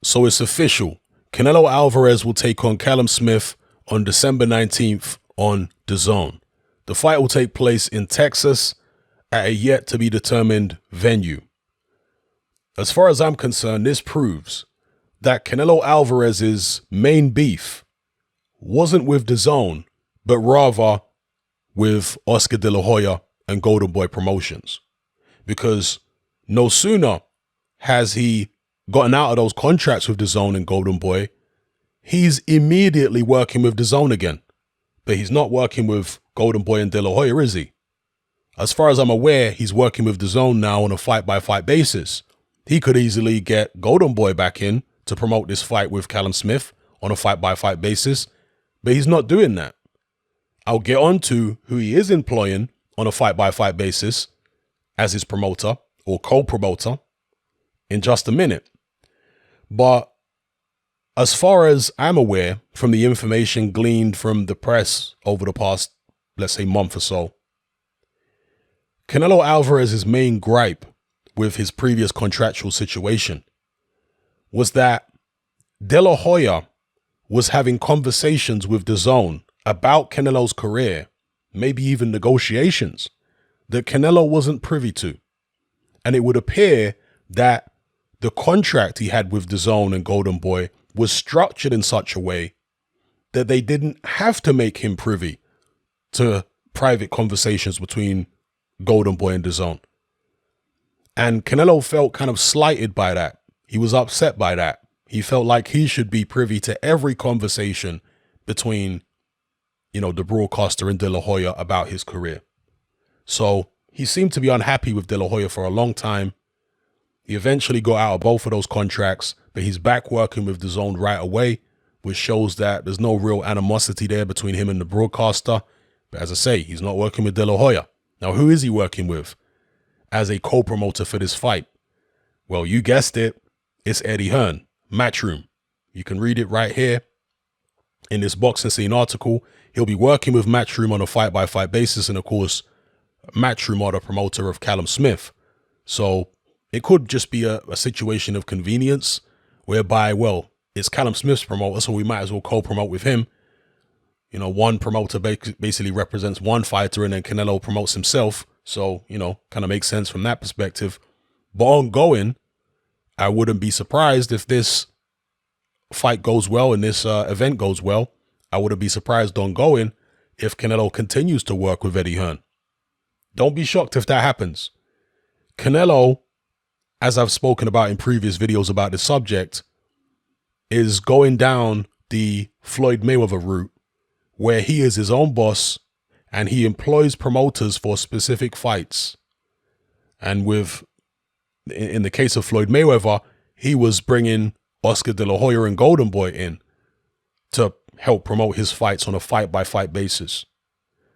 So it's official. Canelo Alvarez will take on Callum Smith on December 19th on Dazn. The fight will take place in Texas at a yet to be determined venue. As far as I'm concerned, this proves that Canelo Alvarez's main beef wasn't with Dazn, but rather with Oscar De La Hoya and Golden Boy Promotions. Because no sooner has he gotten out of those contracts with Dazn and Golden Boy, he's immediately working with Dazn again. But he's not working with Golden Boy and De La Hoya, is he? As far as I'm aware, he's working with Dazn now on a fight-by-fight basis. He could easily get Golden Boy back in to promote this fight with Callum Smith on a fight-by-fight basis, but he's not doing that. I'll get on to who he is employing on a fight-by-fight basis as his promoter or co-promoter in just a minute. But as far as I'm aware, from the information gleaned from the press over the past, let's say, month or so, Canelo Alvarez's main gripe with his previous contractual situation was that De La Hoya was having conversations with Dazn about Canelo's career, maybe even negotiations, that Canelo wasn't privy to. And it would appear that the contract he had with Dazn and Golden Boy was structured in such a way that they didn't have to make him privy to private conversations between Golden Boy and Dazn. And Canelo felt kind of slighted by that. He was upset by that. He felt like he should be privy to every conversation between, the broadcaster and De La Hoya about his career. So he seemed to be unhappy with De La Hoya for a long time. He eventually got out of both of those contracts, but he's back working with Dazn right away, which shows that there's no real animosity there between him and the broadcaster. But as I say, he's not working with De La Hoya. Now, who is he working with as a co-promoter for this fight? Well, you guessed it. It's Eddie Hearn, Matchroom. You can read it right here in this Boxing Scene article. He'll be working with Matchroom on a fight-by-fight basis. And of course, Matchroom are the promoter of Callum Smith. So it could just be a situation of convenience whereby, well, it's Callum Smith's promoter, so we might as well co-promote with him. One promoter basically represents one fighter, and then Canelo promotes himself. So, kind of makes sense from that perspective. But ongoing, I wouldn't be surprised if this fight goes well and this event goes well. I wouldn't be surprised ongoing if Canelo continues to work with Eddie Hearn. Don't be shocked if that happens. Canelo, as I've spoken about in previous videos about this subject, is going down the Floyd Mayweather route, where he is his own boss and he employs promoters for specific fights. And in the case of Floyd Mayweather, he was bringing Oscar De La Hoya and Golden Boy in to help promote his fights on a fight-by-fight basis.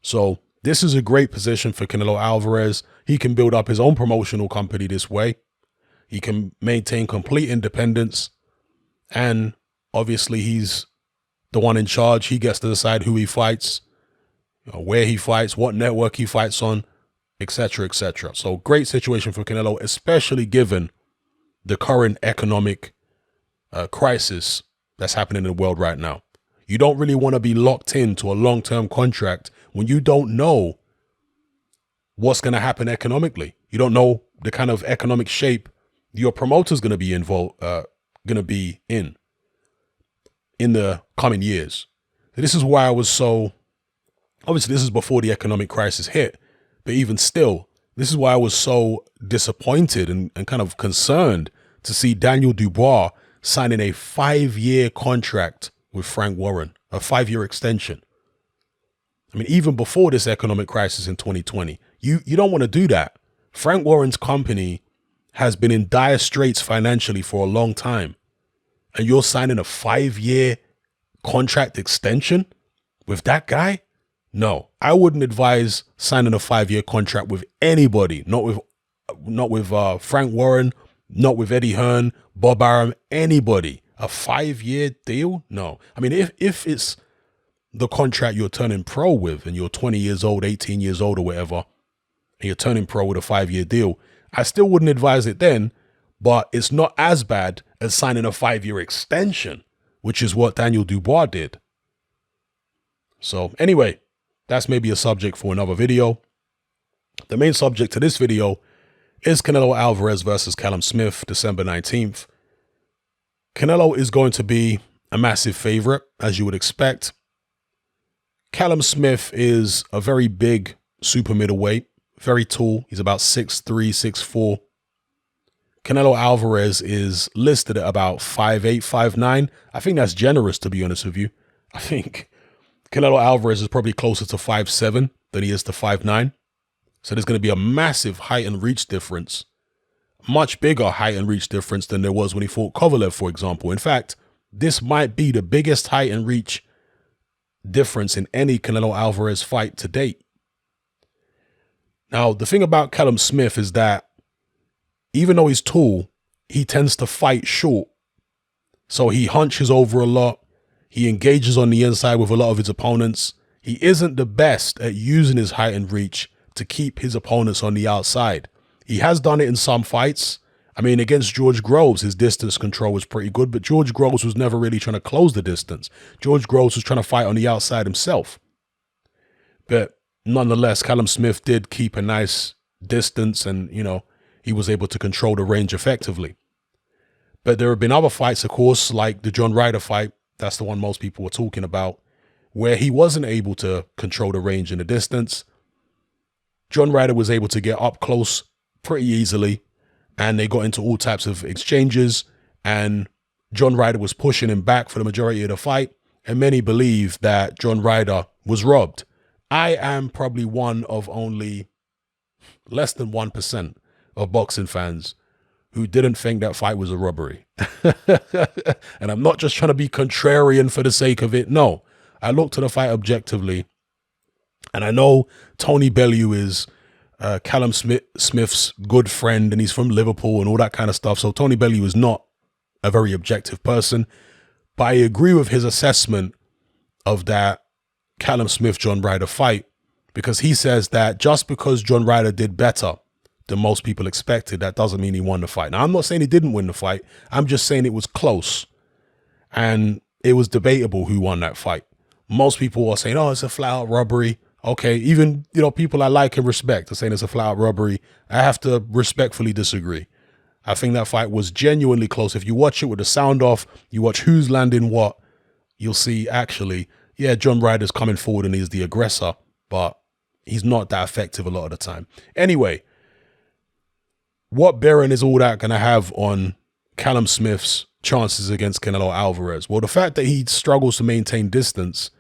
So this is a great position for Canelo Alvarez. He can build up his own promotional company this way. He can maintain complete independence. And obviously he's the one in charge. He gets to decide who he fights, where he fights, what network he fights on, etc., etc. So great situation for Canelo, especially given the current economic crisis that's happening in the world right now. You don't really want to be locked into a long-term contract when you don't know what's going to happen economically. You don't know the kind of economic shape your promoter's going to be in the coming years. This is why I was so, obviously this is before the economic crisis hit, but even still, this is why I was so disappointed and kind of concerned to see Daniel Dubois signing a 5-year contract with Frank Warren, a 5-year extension. I mean, even before this economic crisis in 2020, you don't want to do that. Frank Warren's company has been in dire straits financially for a long time. And you're signing a 5-year contract extension with that guy? No, I wouldn't advise signing a 5-year contract with anybody. Not with Frank Warren, not with Eddie Hearn, Bob Arum, anybody. A 5-year deal? No. I mean, if it's the contract you're turning pro with and you're 20 years old, 18 years old or whatever, and you're turning pro with a 5-year deal, I still wouldn't advise it then. but it's not as bad as signing a 5-year extension, which is what Daniel Dubois did. So anyway, that's maybe a subject for another video. The main subject to this video is Canelo Alvarez versus Callum Smith, December 19th. Canelo is going to be a massive favorite, as you would expect. Callum Smith is a very big super middleweight, very tall. He's about 6'3", 6'4". Canelo Alvarez is listed at about 5'8", 5'9". I think that's generous, to be honest with you. I think Canelo Alvarez is probably closer to 5'7" than he is to 5'9". So there's going to be a massive height and reach difference. Much bigger height and reach difference than there was when he fought Kovalev, for example. In fact, this might be the biggest height and reach difference in any Canelo Alvarez fight to date. Now, the thing about Callum Smith is that even though he's tall, he tends to fight short. So he hunches over a lot. He engages on the inside with a lot of his opponents. He isn't the best at using his height and reach to keep his opponents on the outside. He has done it in some fights. I mean, against George Groves, his distance control was pretty good, but George Groves was never really trying to close the distance. George Groves was trying to fight on the outside himself. But nonetheless, Callum Smith did keep a nice distance and, you know, he was able to control the range effectively. But there have been other fights, of course, like the John Ryder fight. That's the one most people were talking about, where he wasn't able to control the range and the distance. John Ryder was able to get up close pretty easily, and they got into all types of exchanges, and John Ryder was pushing him back for the majority of the fight, and many believe that John Ryder was robbed. I am probably one of only less than 1% of boxing fans who didn't think that fight was a robbery. And I'm not just trying to be contrarian for the sake of it. No, I looked at the fight objectively, and I know Tony Bellew is Callum Smith's good friend, and he's from Liverpool and all that kind of stuff. So Tony Bellew is not a very objective person, but I agree with his assessment of that Callum Smith-John Ryder fight, because he says that just because John Ryder did better than most people expected, that doesn't mean he won the fight. Now, I'm not saying he didn't win the fight. I'm just saying it was close, and it was debatable who won that fight. Most people are saying, oh, it's a flat-out robbery. Okay, even, you know, people I like and respect are saying it's a flat-out robbery. I have to respectfully disagree. I think that fight was genuinely close. If you watch it with the sound off, you watch who's landing what, you'll see actually, yeah, John Ryder's coming forward and he's the aggressor, but he's not that effective a lot of the time. Anyway, what bearing is all that going to have on Callum Smith's chances against Canelo Alvarez? Well, the fact that he struggles to maintain distance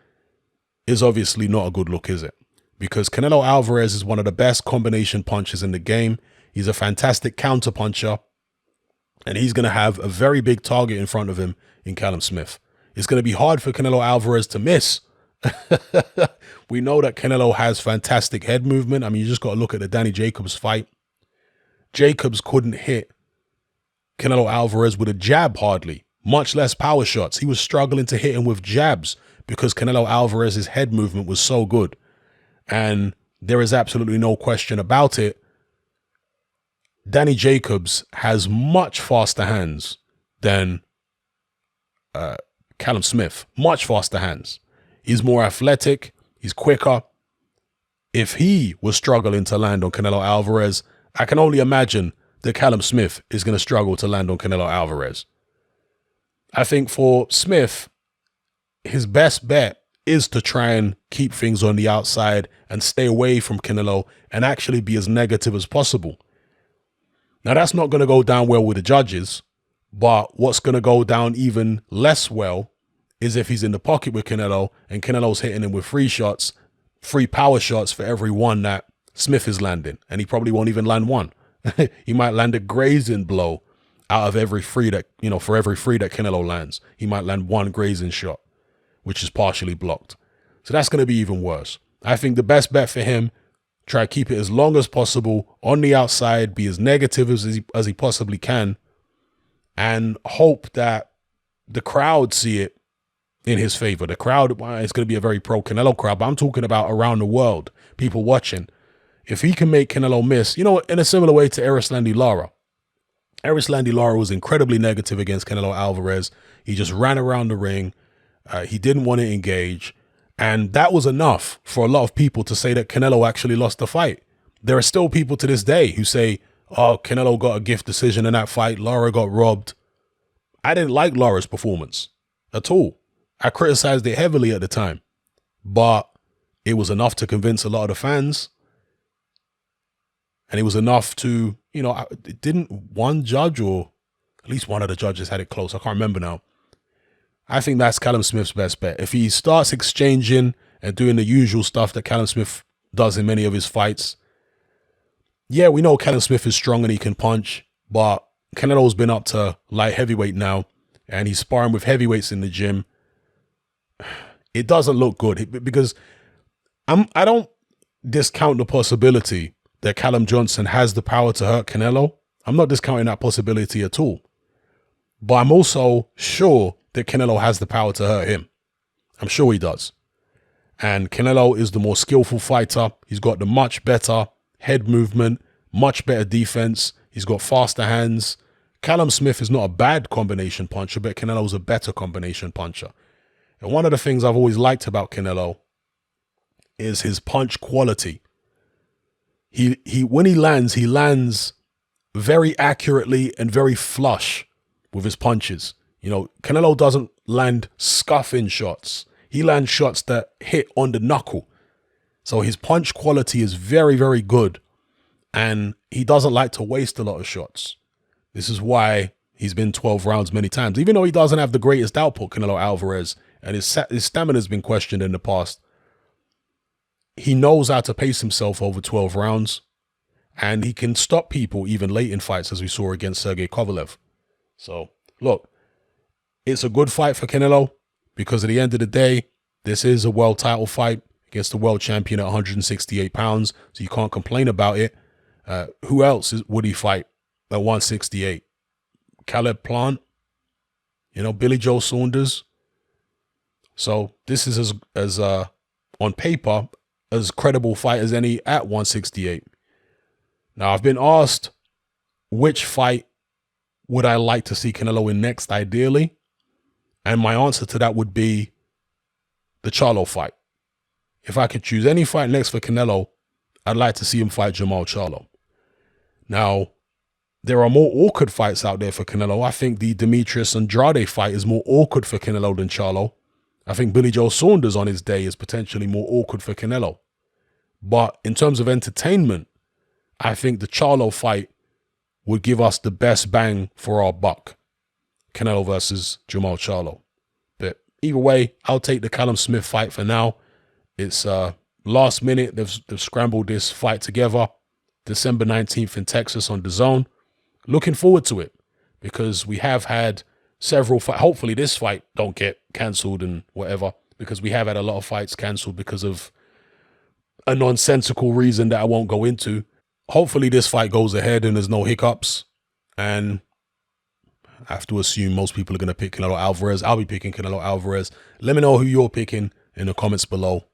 is obviously not a good look, is it? Because Canelo Alvarez is one of the best combination punchers in the game. He's a fantastic counter puncher, and he's going to have a very big target in front of him in Callum Smith. It's going to be hard for Canelo Alvarez to miss. We know that Canelo has fantastic head movement. I mean, you just got to look at the Danny Jacobs fight. Jacobs couldn't hit Canelo Alvarez with a jab hardly, much less power shots. He was struggling to hit him with jabs because Canelo Alvarez's head movement was so good. And there is absolutely no question about it. Danny Jacobs has much faster hands than Callum Smith. Much faster hands. He's more athletic. He's quicker. If he was struggling to land on Canelo Alvarez, I can only imagine that Callum Smith is going to struggle to land on Canelo Alvarez. I think for Smith, his best bet is to try and keep things on the outside and stay away from Canelo and actually be as negative as possible. Now, that's not going to go down well with the judges, but what's going to go down even less well is if he's in the pocket with Canelo and Canelo's hitting him with free shots, free power shots for every one that Smith is landing. And he probably won't even land one. He might land a grazing blow out of every free that, you know, for every free that Canelo lands. He might land one grazing shot, which is partially blocked. So that's going to be even worse. I think the best bet for him, try to keep it as long as possible on the outside, be as negative as he possibly can, and hope that the crowd see it in his favor. The crowd, it's going to be a very pro-Canelo crowd, but I'm talking about around the world, people watching. If he can make Canelo miss, you know, in a similar way to Erislandy Lara. Erislandy Lara was incredibly negative against Canelo Alvarez. He just ran around the ring. He didn't want to engage. And that was enough for a lot of people to say that Canelo actually lost the fight. There are still people to this day who say, oh, Canelo got a gift decision in that fight. Lara got robbed. I didn't like Lara's performance at all. I criticized it heavily at the time. But it was enough to convince a lot of the fans. And it was enough to, you know, didn't one judge, or at least one of the judges had it close. I can't remember now. I think that's Callum Smith's best bet. If he starts exchanging and doing the usual stuff that Callum Smith does in many of his fights, yeah, we know Callum Smith is strong and he can punch, but Canelo's been up to light heavyweight now, and he's sparring with heavyweights in the gym. It doesn't look good because I don't discount the possibility that Callum Johnson has the power to hurt Canelo. I'm not discounting that possibility at all. But I'm also sure that Canelo has the power to hurt him. I'm sure he does. And Canelo is the more skillful fighter. He's got the much better head movement, much better defense. He's got faster hands. Callum Smith is not a bad combination puncher, but Canelo's a better combination puncher. And one of the things I've always liked about Canelo is his punch quality. He when he lands very accurately and very flush with his punches. You know, Canelo doesn't land scuffing shots. He lands shots that hit on the knuckle. So his punch quality is very, very good. And he doesn't like to waste a lot of shots. This is why he's been 12 rounds many times. Even though he doesn't have the greatest output, Canelo Alvarez, and his stamina has been questioned in the past, he knows how to pace himself over 12 rounds. And he can stop people even late in fights, as we saw against Sergey Kovalev. So, look, it's a good fight for Canelo because at the end of the day, this is a world title fight against the world champion at 168 pounds. So you can't complain about it. Who else would he fight at 168? Caleb Plant? You know, Billy Joe Saunders? So this is as on paper, as credible fight as any at 168. Now, I've been asked which fight would I like to see Canelo in next, ideally? And my answer to that would be the Charlo fight. If I could choose any fight next for Canelo, I'd like to see him fight Jamal Charlo. Now, there are more awkward fights out there for Canelo. I think the Demetrius Andrade fight is more awkward for Canelo than Charlo. I think Billy Joe Saunders on his day is potentially more awkward for Canelo. But in terms of entertainment, I think the Charlo fight would give us the best bang for our buck. Canelo versus Jamal Charlo. But either way, I'll take the Callum Smith fight for now. It's last minute. They've scrambled this fight together. December 19th in Texas on Dazn. Looking forward to it because we have had several fights. Hopefully this fight don't get cancelled and whatever, because we have had a lot of fights cancelled because of a nonsensical reason that I won't go into. Hopefully this fight goes ahead and there's no hiccups. And I have to assume most people are going to pick Canelo Alvarez. I'll be picking Canelo Alvarez. Let me know who you're picking in the comments below.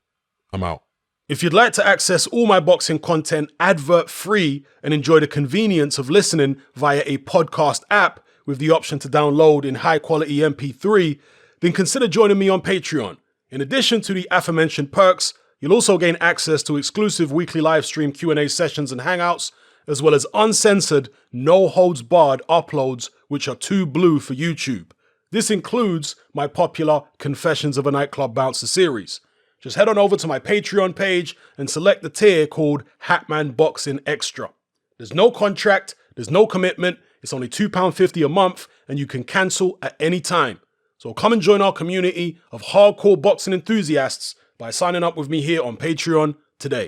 I'm out. If you'd like to access all my boxing content advert-free and enjoy the convenience of listening via a podcast app with the option to download in high-quality MP3, then consider joining me on Patreon. In addition to the aforementioned perks, you'll also gain access to exclusive weekly live stream Q&A sessions and hangouts, as well as uncensored, no-holds-barred uploads which are too blue for YouTube. This includes my popular Confessions of a Nightclub Bouncer series. Just head on over to my Patreon page and select the tier called Hatman Boxing Extra. There's no contract, there's no commitment, it's only £2.50 a month, and you can cancel at any time. So come and join our community of hardcore boxing enthusiasts by signing up with me here on Patreon today.